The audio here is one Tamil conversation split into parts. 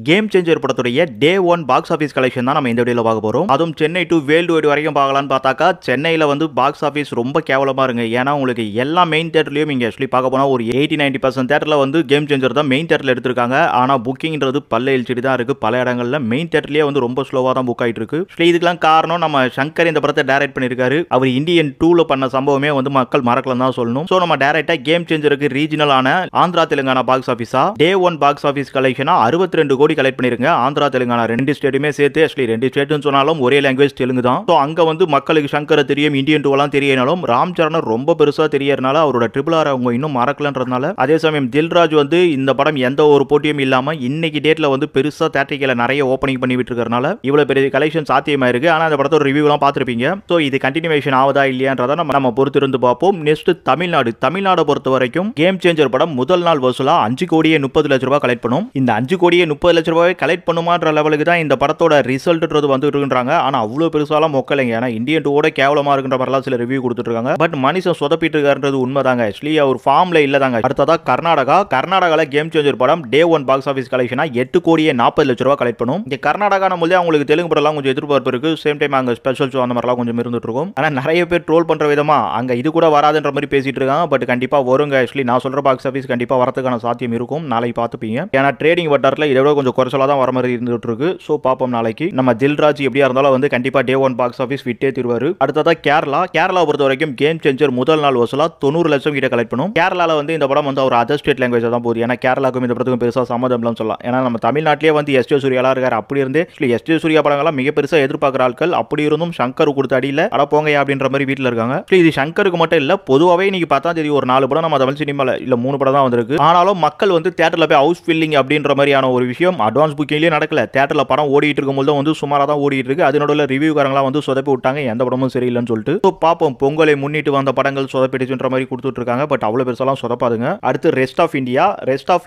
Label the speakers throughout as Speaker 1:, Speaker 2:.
Speaker 1: கேம் சேஞ்சர் படத்துடைய டே 1 பாக்ஸ் ஆஃபீஸ் கலெக்ஷன் தான் நம்ம இந்த வீடியோல பார்க்க போறோம். அதுவும் சென்னை டு வேர்ல்டு வைட் வரைக்கும் பார்க்கலாம்னு பார்த்தாக்கா சென்னையில வந்து பாக்ஸ் ஆஃபீஸ் ரொம்ப கேவலமா இருங்க. ஏன்னா உங்களுக்கு எல்லா மெயின் தியேட்டர்லயும் இங்க ஆக்சுவலி பார்க்க போனா ஒரு 80-90% தியேட்டர்ல வந்து கேம் சேஞ்சர் தான் மெயின் தியேட்டர்ல எடுத்திருக்காங்க. ஆனா புக்கிங்ன்றது பல்ல இழிச்சிட்டு தான் இருக்கு. பல இடங்கள்ல மெயின் தியேட்டர்லயே வந்து ரொம்ப ஸ்லோவா தான் புக் ஆயிட்டு இருக்கு. இதுக்கெல்லாம் காரணம் நம்ம சங்கர் இந்த படத்தை டைரக்ட் பண்ணிருக்காரு. அவர் இந்தியன் 2ல பண்ண சம்பவமே வந்து மக்கள் மறக்கலாம் தான் சொல்லணும். சோ நம்ம டைரக்டா கேம் சேஞ்சருக்கு ரீஜனலான ஆந்திரா தெலுங்கானா பாக்ஸ் ஆஃபீஸா டே 1 பாக்ஸ் ஆஃபீஸ் கலெக்ஷனா 62 கோடி கலெக்ட் பண்ணிருங்க. ஆந்திரா தெலுங்கானா ரெண்டு ஸ்டேட்டுமே சேர்த்து ஆக்சுவலி ரெண்டு ஸ்டேட்னு சொன்னாலும் ஒரே லாங்குவேஜ் தெலுங்கு தான். ஸோ அங்க வந்து மக்களுக்கு சங்கரை தெரியும், இந்தியன் 2 தெரியனாலும் ராம் சரண் ரொம்ப பெருசா தெரியறனால அவரோட RRR அவங்க இன்னும் மறக்கலன்றதுனால, அதே சமயம் தில்ராஜ் வந்து இந்த படம் எந்த ஒரு போட்டியும் இல்லாம இன்னைக்கு டேட்ல வந்து பெருசா தேட்டரிக்கல நிறைய ஓப்பனிங் பண்ணி விட்டுருக்கறனால இவ்வளவு பெரிய கலெக்ஷன் சாத்தியமா இருக்கு. ஆனா அந்த படத்தோட ரிவ்யூ எல்லாம் பார்த்திருப்பீங்க. ஸோ இது கண்டினியூவேஷன் ஆகுதா இல்லையான்றதை நம்ம பொறுத்து இருந்து பார்ப்போம். நெக்ஸ்ட் தமிழ்நாடு பொறுத்த வரைக்கும் கேம் சேஞ்சர் படம் முதல் நாள் வசூலா 5 கோடியே 30 லட்ச ரூபாய் கலெக்ட் பண்ணும். இந்த 5 கோடியே 30 லட்ச ரூபாய் கலெக்ட் பண்ணுமான்ற லெவலுக்கு தான் இந்த படத்தோட ரிசல்ட்ன்றது வந்துட்டு இருக்காங்க. ஆனா அவ்வளவு பெருசாலாம் மொக்கலைங்க. ஏன்னா இந்தியன் 2 கேவலமா இருக்குன்ற மாதிரிலாம் சில ரிவ்யூ கொடுத்துட்டு இருக்காங்க. பட் மனுஷன் சொதப்பிட்டு இருக்காருன்றது உண்மைதாங்க. ஆக்சுவலி அவர் ஃபார்ம்ல இல்லதாங்க. அடுத்ததா கர்நாடகால கேம் சேஞ்சர் படம் டே 1 பாக்ஸ் ஆஃபீஸ் கலெக்ஷனா 8 கோடியே 40 லட்ச ரூபாய் கலெக்ட் பண்ணும். இங்க கர்நாடகா நம்மளே அவங்களுக்கு தெலுங்கு படம்லாம் கொஞ்சம் எதிர்பார்ப்பு இருக்கு. சேம் டைம் அங்க ஸ்பெஷல் ஷோ அந்த மாதிரிலாம் கொஞ்சம் இருந்துட்டு இருக்கும். ஆனா நிறைய பேர் ட்ரோல் பண்ற விதமா அங்க இது கூட வராதுன்ற மாதிரி பேசிட்டு இருக்காங்க. பட் கண்டிப்பா வருங்க. ஆக்சுவலி நான் சொல்ற பாக்ஸ் ஆஃபீஸ் கண்டிப்பா வரதுக்கான சாத்தியம் இருக்கும். நாளைக்கு பார்த்துப்பீங்க. ஏன்னா ட்ரேடிங் வட்டாரத்தில் இதை விட கொஞ்சம் குறைச்சலா தான் வர மாதிரி இருந்துட்டு இருக்கு. ஸோ பார்ப்போம் நாளைக்கு. நம்ம தில்ராஜ் எப்படியா இருந்தாலும் வந்து கண்டிப்பா டே 1 பாக்ஸ் ஆஃபீஸ் விட்டே தருவாரு. அடுத்ததா கேரளா பொறுத்த வரைக்கும் கேம் சேஞ்சர் முதல் நாள் வசூலா 90 லட்சம் கிட்ட கலெக்ட் பண்ணும். கேரளால வந்து இந்த படம் வந்து ஒரு அதர் ஸ்டேட் லாங்குவேஜ் தான் போகுது. ஏன்னா கேரளாக்கும் இந்த படத்துக்கும் பெருசா சம்மதம்லாம் சொல்லலாம். ஏன்னா நம்ம தமிழ்நாட்டிலே வந்து எஸ்.ஜே. சூர்யாலாம் இருக்காரு. அப்படி இருந்து எஸ்.ஜே. சூர்யா படங்கள்லாம் மிக பெருசா எதிர்பார்க்குற ஆட்கள். அப்படி இருந்தும் சங்கர் கொடுத்த அடியில் அட போங்க அப்படின்ற மாதிரி வீட்டில் இருக்காங்க. இது சங்கருக்கு மட்டும் இல்ல, பொதுவாகவே இன்னைக்கு பார்த்தா தெரியும் ஒரு 4 படம் நம்ம தமிழ் சினிமால இல்ல 3 படம் தான் வந்திருக்கு. ஆனாலும் மக்கள் வந்து தியேட்டர்ல போய் ஹவுஸ் ஃபில்லிங் அப்படின்ற மாதிரியான ஒரு விஷயம் அட்வான்ஸ் புக்கிங்லேயே நடக்கல. தியேட்டர்ல படம் ஓடிட்டு இருக்கும்போது வந்து சுமாரா தான் ஓடிட்டு இருக்கு. அதனோட ரிவ்யூக்காரங்களாம் வந்து சொதப்பி விட்டாங்க, எந்த படமும் சரியில்லைன்னு சொல்லிட்டு. ஸோ பார்ப்போம், பொங்கலை முன்னிட்டு வந்த படங்கள் சொதப்பிடுச்சுன்ற மாதிரி கொடுத்துட்டு இருக்காங்க. பட் அவ்வளவு பெருசாலாம் சொதப்பாதுங்க. அடுத்து ரெஸ்ட் ஆஃப்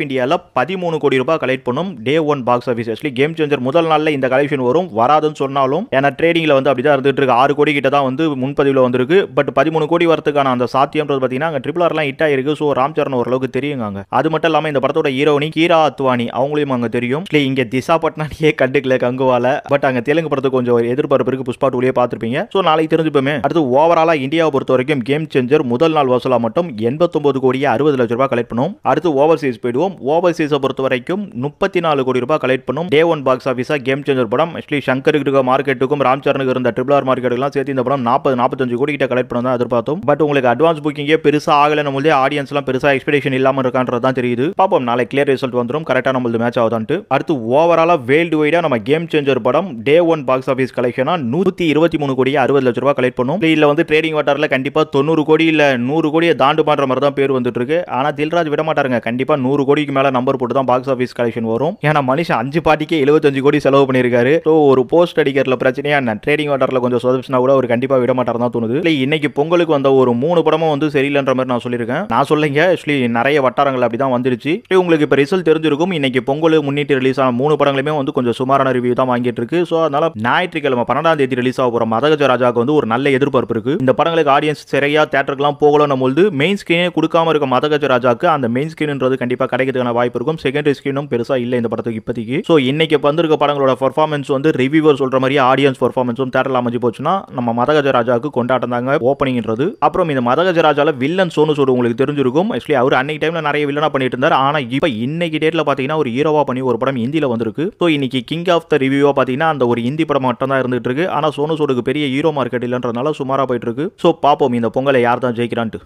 Speaker 1: இந்தியால 13 கோடி ரூபாய் கலெக்ட் பண்ணும் டே 1 box office. Actually game changer முதல் நாள்ல இந்த கலெக்ஷன் வராதுன்னு சொன்னாலும், ஏன்னா ட்ரேடிங்ல வந்து அப்படிதான் இருந்துட்டு இருக்கு. 6 கோடி கிட்ட தான் வந்து முன்பதிவுல வந்திருக்கு. பட் 13 கோடி வரதுக்கான அந்த சாத்தியம்ன்றது பாத்தீங்கன்னா அங்க RRR ஹிட் ஆயிருக்கு. ஸோ ராம் சரண் ஓரளவுக்கு தெரியுங்க. அது மட்டும் இல்லாம இந்த படத்தோட ஹீரோயினி கீரா அத்வானி அவங்களையும் அங்க தெரியும். இங்க திசா பட்னானியே கண்டுக்கல கங்குவால. பட் அங்க தெலுங்கு படத்துக்கு கொஞ்சம் எதிர்பார்ப்பு இருக்கு. புஷ்பா 2 பார்த்திருப்பீங்க. ஸோ நாளைக்கு தெரிஞ்சுப்போமே. அடுத்து ஓவராலா இந்தியாவை பொறுத்த வரைக்கும் கேம் சேஞ்சர் முதல் நாள் வசூலா மட்டும் 89 கோடியே 60 லட்ச ரூபாய் கலெக்ட் பண்ணும். அடுத்து ஓவர்சீஸ் போயிடுவோம். ஓவர்சீஸை பொறுத்த வரைக்கும் 34 கோடி ரூபாய் கலெக்ட் பண்ணும். டே 1 பாக்ஸ் ஆஃபீஸா கேம் சேஞ்சர் படம். ஆக்சுவலி சங்கருக்கு இருக்க மார்க்கெட்டுக்கும் ராம் சரணுக்கு இருந்த RRR மார்க்கெட்டுக்கெல்லாம் சேர்த்து இந்த படம் 40-45 கோடி கிட்ட கலெக்ட் பண்ண தான் எதிர்பார்த்தோம். பட் உங்களுக்கு அட்வான்ஸ் புக்கிங்கே பெருசா ஆகல. நம்மளே ஆடியன்ஸ் எல்லாம் பெருசா எக்ஸ்பெக்டேஷன் இல்லாம இருக்கான்றது தான் தெரியுது. பாப்போம் நாளை கிளியர் ரிசல்ட் வந்துரும். கரெக்டா நம்மளுக்கு மேட்ச் ஆகுதான்ட்டு. அடுத்து ஓவராலா வேர்ல்டு வைடா நம்ம கேம் சேஞ்சர் படம் டே 1 பாக்ஸ் ஆஃபீஸ் கலெக்ஷனா 123 கோடி 60 லட்ச ரூபாய் கலெக்ட் பண்ணும். இதுல வந்து ட்ரேடிங் வட்டாரல கண்டிப்பா 90 கோடி இல்ல 100 கோடியை தாண்டு பண்ற மாதிரி தான் பேர் வந்துட்டு இருக்கு. ஆனா தில்ராஜ் விட மாட்டாருங்க. கண்டிப்பா 100 கோடிக்கு மேல நம்பர் போட்டு தான் பாக்ஸ் ஆஃபீஸ் கலெக்ஷன் வரும். ஏன்னா மனுஷன் 5 பாட்டிக்கே 75 கோடி செலவு பண்ணிருக்காரு. ஸோ ஒரு போஸ்ட் அடிக்கிறதுல பிரச்சனையா ட்ரேடிங் வட்டாரல கொஞ்சம் சொதப்பிச்சுனா கூட அவர் கண்டிப்பா விட மாட்டார் தான் தோணுது. இன்னைக்கு பொங்கலுக்கு வந்த ஒரு 3 படமும் வந்து சரியில்லைன்ற மாதிரி நான் சொல்லியிருக்கேன். நான் சொல்லுங்க ஆக்சுவலி நிறைய வட்டாரங்கள் அப்படிதான் வந்துருச்சு. உங்களுக்கு இப்போ ரிசல்ட் தெரிஞ்சிருக்கும். இன்னைக்கு பொங்கலுக்கு முன்னிட்டு ரிலீஸ் ஆன 3 படங்களுமே வந்து கொஞ்சம் சுமாரான ரிவ்யூ தான் வாங்கிட்டு இருக்கு. ஸோ அதனால ஞாயிற்றுக்கிழமை 12ஆம் தேதி ரிலீஸ் ஆக போற மதகஜராஜாக்கு வந்து ஒரு நல்ல எதிர்பார்ப்பு இருக்கு. இந்த படங்களுக்கு ஆடியன்ஸ் சரியா தியேட்டருக்குலாம் போகலாம் போது மெயின் ஸ்கிரீனே கொடுக்காம இருக்க மதகஜராஜாக்கு அந்த மெயின் ஸ்கிரீன்ன்றது கண்டிப்பா கிடைக்கிறதுக்கான வாய்ப்பு இருக்கும். செகண்டரி ஸ்கிரீனும் பெருசா இல்லை இந்த படத்துக்கு இப்போதைக்கு. ஸோ இன்னைக்கு வந்திருக்க படங்களோட பெர்ஃபார்மன்ஸ் வந்து ரிவ்யூவர் சொல்ற மாதிரி ஆடியன்ஸ் பெர்ஃபார்மன்ஸும் தியேட்டர்ல அமைஞ்சு போச்சுன்னா நம்ம மதகஜராஜாக்கு கொண்டாட்டம் தாங்க ஓப்பனிங்ன்றது. அப்புறம் இந்த மதகஜராஜால வில்லன் சோனு சூட் உங்களுக்கு தெரிஞ்சிருக்கும். ஆக்சுவலி அவர் அன்னைக்கு டைம்ல நிறைய வில்லனா பண்ணிட்டு இருந்தார். ஆனா இப்போ இன்னைக்கு டேட்ல பாத்தீங்கன்னா ஒரு ஹீரோவா பண்ணி ஒரு படம் ஹிந்தில வந்திருக்கு. ஸோ இன்னைக்கு கிங் ஆஃப் த ரிவ்யூவா பாத்தீங்கன்னா அந்த ஒரு ஹிந்தி படம் மட்டும் தான் இருந்துட்டு இருக்கு. ஆனா சோனு சூடுக்கு பெரிய ஹீரோ மார்க்கெட் இல்லைன்றதுனால சுமாரா போயிட்டு இருக்கு. ஸோ பாப்போம் இந்த பொங்கலை யார் தான் ஜெயிக்கிறான்ட்டு.